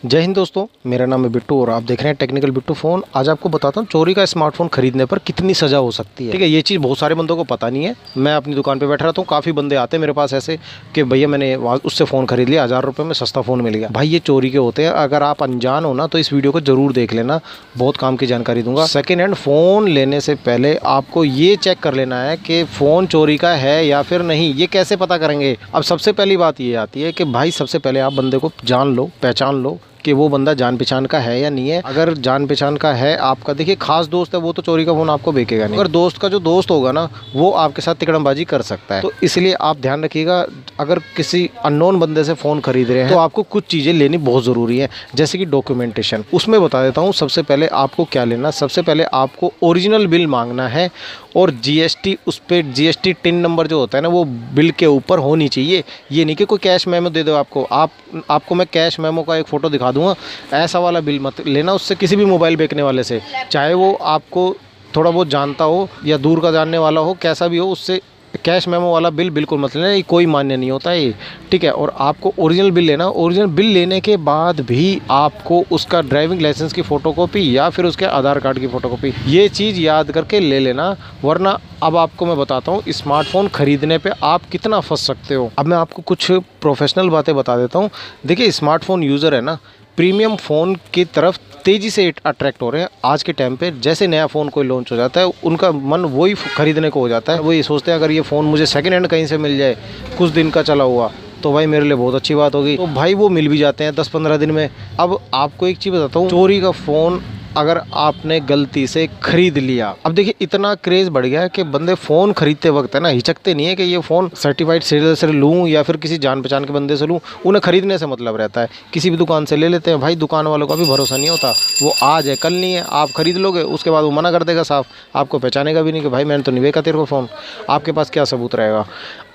जय हिंद दोस्तों, मेरा नाम है बिट्टू और आप देख रहे हैं टेक्निकल बिट्टू फ़ोन। आज आपको बताता हूँ चोरी का स्मार्टफोन खरीदने पर कितनी सज़ा हो सकती है। ठीक है, ये चीज़ बहुत सारे बंदों को पता नहीं है। मैं अपनी दुकान पे बैठा रहता हूँ, काफ़ी बंदे आते हैं मेरे पास ऐसे कि भैया मैंने उससे फ़ोन खरीद लिया, 1000 रुपये में सस्ता फ़ोन मिल गया। भाई ये चोरी के होते हैं। अगर आप अनजान हो ना तो इस वीडियो को ज़रूर देख लेना, बहुत काम की जानकारी दूंगा। सेकेंड हैंड फ़ोन लेने से पहले आपको ये चेक कर लेना है कि फ़ोन चोरी का है या फिर नहीं। ये कैसे पता करेंगे? अब सबसे पहली बात ये आती है कि भाई सबसे पहले आप बंदे को जान लो, पहचान लो कि वो बंदा जान पहचान का है या नहीं है। अगर जान पहचान का है आपका, देखिए खास दोस्त है वो तो चोरी का फ़ोन आपको बेचेगा नहीं। अगर दोस्त का जो दोस्त होगा ना वो आपके साथ तिकड़मबाजी कर सकता है। तो इसलिए आप ध्यान रखिएगा, अगर किसी अननोन बंदे से फ़ोन खरीद रहे हैं तो आपको कुछ चीज़ें लेनी बहुत ज़रूरी है, जैसे कि डॉक्यूमेंटेशन। उसमें बता देता हूँ सबसे पहले आपको क्या लेना। सबसे पहले आपको ओरिजिनल बिल मांगना है और जीएसटी, उस पर जीएसटी टिन नंबर जो होता है ना वो बिल के ऊपर होनी चाहिए। ये नहीं कि कोई कैश मेमो दे दो आपको मैं कैश मेमो का एक फ़ोटो दिखा दूंगा, ऐसा वाला बिल मत लेना उससे, किसी भी मोबाइल बेचने वाले से, चाहे वो आपको थोड़ा बहुत जानता हो या दूर का जानने वाला हो, कैसा भी हो, उससे कैश मेमो वाला बिल बिल्कुल मत लेना, ये कोई मान्य नहीं होता है ये। ठीक है, और आपको ओरिजिनल बिल लेना। ओरिजिनल बिल लेने के बाद भी आपको उसका ड्राइविंग लाइसेंस की फ़ोटोकॉपी या फिर उसके आधार कार्ड की फ़ोटोकॉपी, ये चीज़ याद करके ले लेना, वरना अब आपको मैं बताता हूँ स्मार्टफोन खरीदने पे आप कितना फंस सकते हो। अब मैं आपको कुछ प्रोफेशनल बातें बता देता हूँ। देखिए स्मार्टफोन यूज़र है ना, प्रीमियम फ़ोन की तरफ तेज़ी से अट्रैक्ट हो रहे हैं आज के टाइम पे। जैसे नया फ़ोन कोई लॉन्च हो जाता है उनका मन वही खरीदने को हो जाता है। वो ये सोचते हैं अगर ये फ़ोन मुझे सेकंड हैंड कहीं से मिल जाए, कुछ दिन का चला हुआ, तो भाई मेरे लिए बहुत अच्छी बात होगी। तो भाई वो मिल भी जाते हैं 10-15 दिन में। अब आपको एक चीज़ बताता हूँ, चोरी का फ़ोन अगर आपने गलती से खरीद लिया, अब देखिए इतना क्रेज़ बढ़ गया है कि बंदे फ़ोन खरीदते वक्त है ना हिचकते नहीं है कि ये फ़ोन सर्टिफाइड सेलर से लूँ या फिर किसी जान पहचान के बंदे से लूँ। उन्हें खरीदने से मतलब रहता है, किसी भी दुकान से ले लेते हैं। भाई दुकान वालों का भी भरोसा नहीं होता, वो आज है कल नहीं है। आप खरीद लोगे उसके बाद वो मना कर देगा साफ, आपको पहचानेगा भी नहीं कि भाई मैंने तो नहीं बेचा तेरे को फ़ोन। आपके पास क्या सबूत रहेगा?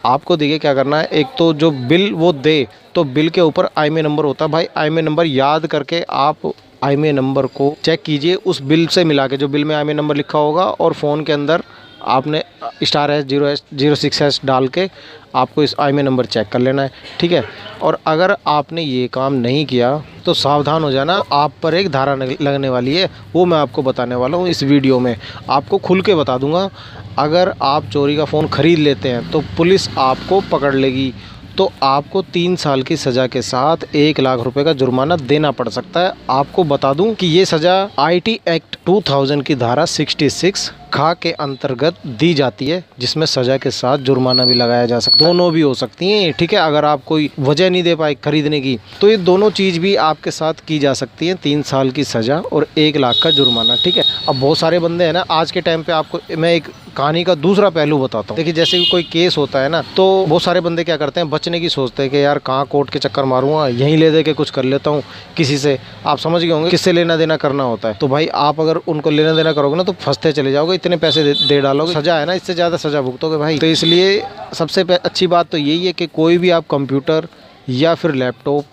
आपको देखिए क्या करना है, एक तो जो बिल वो दे तो बिल के ऊपर IMEI नंबर होता है। भाई IMEI नंबर याद करके आप IMEI नंबर को चेक कीजिए, उस बिल से मिला के जो बिल में IMEI नंबर लिखा होगा, और फ़ोन के अंदर आपने *#006# डाल के आपको इस IMEI नंबर चेक कर लेना है। ठीक है, और अगर आपने ये काम नहीं किया तो सावधान हो जाना, आप पर एक धारा लगने वाली है। वो मैं आपको बताने वाला हूँ इस वीडियो में, आपको खुल के बता दूंगा। अगर आप चोरी का फ़ोन ख़रीद लेते हैं तो पुलिस आपको पकड़ लेगी, तो आपको 3 साल की सज़ा के साथ 1 लाख रुपए का जुर्माना देना पड़ सकता है। आपको बता दूं कि ये सज़ा IT एक्ट 2000 की धारा 66 ख के अंतर्गत दी जाती है, जिसमें सज़ा के साथ जुर्माना भी लगाया जा सकता है। दोनों भी हो सकती हैं। ठीक है, अगर आप कोई वजह नहीं दे पाए खरीदने की तो ये दोनों चीज़ भी आपके साथ की जा सकती है, 3 साल की सज़ा और 1 लाख का जुर्माना। ठीक है, अब बहुत सारे बंदे हैं ना आज के टाइम पे, आपको मैं एक कहानी का दूसरा पहलू बताता हूँ। देखिए जैसे कोई केस होता है ना तो बहुत सारे बंदे क्या करते हैं, बचने की सोचते हैं कि यार कहाँ कोर्ट के चक्कर मारूंगा, यहीं ले दे के कुछ कर लेता हूँ किसी से। आप समझ गए होंगे किससे लेना देना करना होता है। तो भाई आप अगर उनको लेना देना करोगे ना तो फंसते चले जाओगे, इतने पैसे दे डालोगे, सजा है ना इससे ज़्यादा सजा भुगतोगे भाई। तो इसलिए सबसे अच्छी बात तो यही है कि कोई भी आप कंप्यूटर या फिर लैपटॉप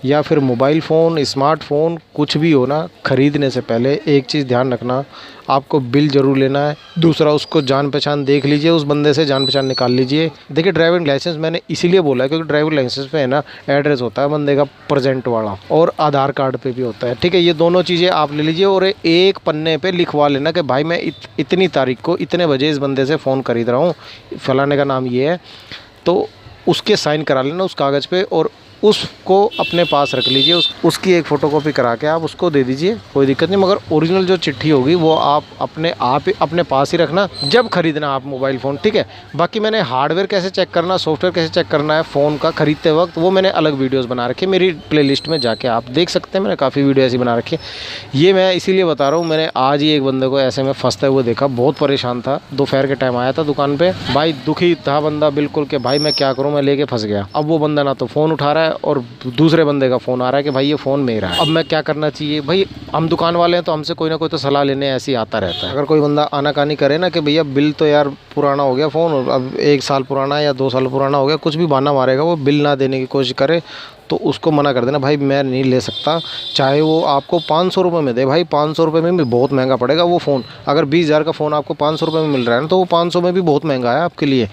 या फिर मोबाइल फ़ोन, स्मार्टफोन, कुछ भी हो ना, ख़रीदने से पहले एक चीज़ ध्यान रखना, आपको बिल ज़रूर लेना है। दूसरा, उसको जान पहचान देख लीजिए, उस बंदे से जान पहचान निकाल लीजिए। देखिए ड्राइविंग लाइसेंस मैंने इसीलिए बोला है क्योंकि ड्राइविंग लाइसेंस पे है ना एड्रेस होता है बंदे का प्रेजेंट वाला, और आधार कार्ड पे भी होता है। ठीक है, ये दोनों चीज़ें आप ले लीजिए और एक पन्ने पे लिखवा लेना कि भाई मैं इतनी तारीख को इतने बजे इस बंदे से फ़ोन खरीद रहा हूँ, फलाने का नाम ये है, तो उसके साइन करा लेना उस कागज़ पे और उसको अपने पास रख लीजिए। उसकी एक फ़ोटोकॉपी करा के आप उसको दे दीजिए, कोई दिक्कत नहीं। मगर ओरिजिनल जो चिट्ठी होगी वो आप अपने पास ही रखना जब खरीदना आप मोबाइल फ़ोन। ठीक है, बाकी मैंने हार्डवेयर कैसे चेक करना, सॉफ्टवेयर कैसे चेक करना है फ़ोन का ख़रीदते वक्त, वो मैंने अलग वीडियोज़ बना रखी है, मेरी प्लेलिस्ट में जाके आप देख सकते हैं। मैंने काफ़ी वीडियो ऐसी बना रखी है। ये मैं इसीलिए बता रहा हूँ, मैंने आज ही एक बंदे को ऐसे में फंसते हुए देखा, बहुत परेशान था। दोपहर के टाइम आया था दुकान पर, भाई दुखी था बंदा बिल्कुल कि भाई मैं क्या करूँ, मैं लेके फंस गया। अब वो बंदा ना तो फ़ोन उठा रहा है और दूसरे बंदे का फ़ोन आ रहा है कि भाई ये फ़ोन मेरा है। अब मैं क्या करना चाहिए? भाई हम दुकान वाले हैं तो हमसे कोई ना कोई तो सलाह लेने ऐसे ही आता रहता है। अगर कोई बंदा आनाकानी करे ना कि भैया बिल तो यार पुराना हो गया फ़ोन, अब 1 साल पुराना है या 2 साल पुराना हो गया, कुछ भी बहाना मारेगा, वो बिल ना देने की कोशिश करे तो उसको मना कर देना, भाई मैं नहीं ले सकता। चाहे वो आपको 500 रुपये में दे, भाई 500 रुपये में भी बहुत महंगा पड़ेगा वो फ़ोन। अगर 20,000 का फ़ोन आपको 500 रुपये में मिल रहा है ना, तो वो 500 में भी बहुत महंगा है आपके लिए।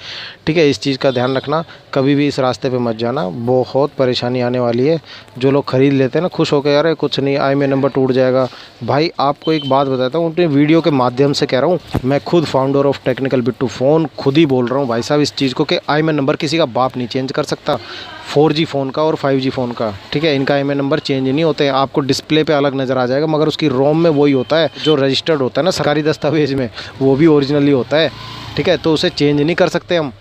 ठीक है, इस चीज़ का ध्यान रखना, कभी भी इस रास्ते पे मत जाना, बहुत परेशानी आने वाली है। जो लोग ख़रीद लेते हैं ना खुश होकर, यार कुछ नहीं, IMEI नंबर टूट जाएगा। भाई आपको एक बात बताता हूँ, अपने वीडियो के माध्यम से कह रहा हूँ, मैं खुद founder of technical Bittu phone, खुद ही बोल रहा हूँ भाई साहब इस चीज़ को, कि IMEI नंबर किसी का बाप नहीं चेंज कर सकता। 4G फ़ोन का और 5G फ़ोन का, ठीक है, इनका IMEI नंबर चेंज नहीं होते हैं। आपको डिस्प्ले पे अलग नज़र आ जाएगा, मगर उसकी रोम में वही होता है जो रजिस्टर्ड होता है ना सरकारी दस्तावेज में, वो भी ओरिजिनली होता है। ठीक है, तो उसे चेंज नहीं कर सकते हम।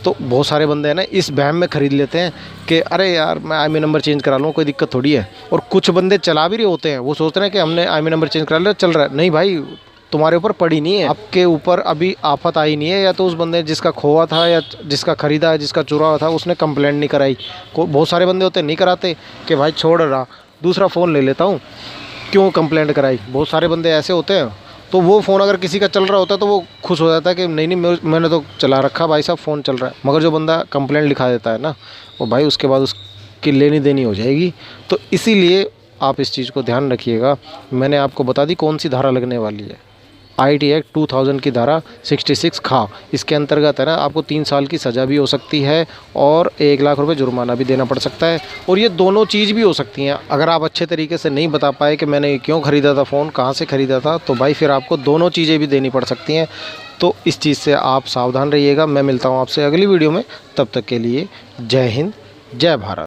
तो बहुत सारे बंदे हैं ना इस वहम में ख़रीद लेते हैं कि अरे यार मैं IMEI नंबर चेंज करा लूँ, कोई दिक्कत थोड़ी है। और कुछ बंदे चला भी रहे होते हैं, वो सोचते हैं कि हमने IMEI नंबर चेंज करा लिया, चल रहा है। नहीं भाई, तुम्हारे ऊपर पड़ी नहीं है, आपके ऊपर अभी आफत आई नहीं है। या तो उस बंदे जिसका खोआ था या जिसका ख़रीदा है, जिसका चुरा हुआ था, उसने कंप्लेंट नहीं कराई। बहुत सारे बंदे होते हैं नहीं कराते कि भाई छोड़ रहा, दूसरा फ़ोन ले लेता हूँ, क्यों कंप्लेंट कराई। बहुत सारे बंदे ऐसे होते हैं। तो वो फ़ोन अगर किसी का चल रहा होता है तो वो खुश हो जाता है कि नहीं मैंने तो चला रखा, भाई साहब फ़ोन चल रहा है। मगर जो बंदा कंप्लेंट लिखा देता है ना, वो भाई उसके बाद उसकी लेनी देनी हो जाएगी। तो इसीलिए आप इस चीज़ को ध्यान रखिएगा। मैंने आपको बता दी कौन सी धारा लगने वाली है, IT एक्ट 2000 की धारा 66 खा। इसके अंतर्गत है ना आपको 3 साल की सज़ा भी हो सकती है और 1 लाख रुपए जुर्माना भी देना पड़ सकता है। और ये दोनों चीज़ भी हो सकती हैं। अगर आप अच्छे तरीके से नहीं बता पाए कि मैंने क्यों ख़रीदा था फ़ोन, कहाँ से ख़रीदा था, तो भाई फिर आपको दोनों चीज़ें भी देनी पड़ सकती हैं। तो इस चीज़ से आप सावधान रहिएगा। मैं मिलता हूँ आपसे अगली वीडियो में, तब तक के लिए जय हिंद, जय भारत।